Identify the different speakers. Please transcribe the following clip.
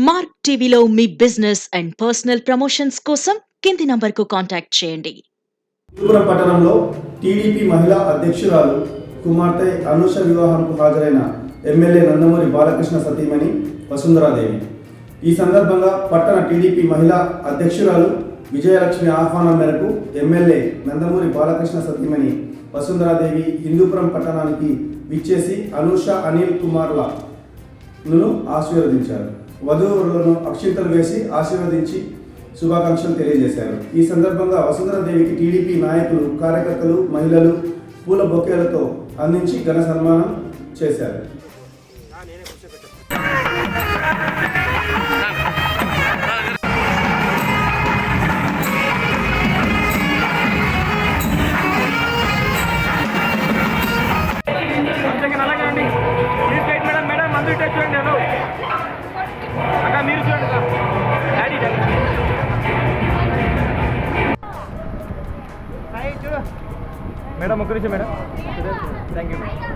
Speaker 1: Mark టీవీలో మీ business and personal promotions కోసం కింది నంబర్కు కాంటాక్ట్ చేయండి.
Speaker 2: హిందూపురం పట్టణంలో టీడీపీ మహిళా అధ్యక్షురాలు కుమార్తె అనూష వివాహంకు హాజరైన ఎమ్మెల్యే నందమూరి బాలకృష్ణ సతీమణి వసుంధరాదేవి. ఈ సందర్భంగా పట్టణ టీడీపీ మహిళా అధ్యక్షురాలు విజయలక్ష్మి ఆహ్వానం మేరకు ఎమ్మెల్యే నందమూరి బాలకృష్ణ సతీమణి వసుంధరాదేవి హిందూపురం పట్టణానికి విచ్చేసి అనూష అనిల్ కుమార్లను ఆశీర్వదించారు. వధూవరులను అక్షింతలు వేసి ఆశీర్వదించి శుభాకాంక్షలు తెలియజేశారు. ఈ సందర్భంగా వసుంధరాదేవికి టీడీపీ నాయకులు, కార్యకర్తలు, మహిళలు పూల బొకేలతో అందించి ఘన సన్మానం చేశారు.
Speaker 3: మేడం ఒక్క నిమిషం మేడం. Thank you madam.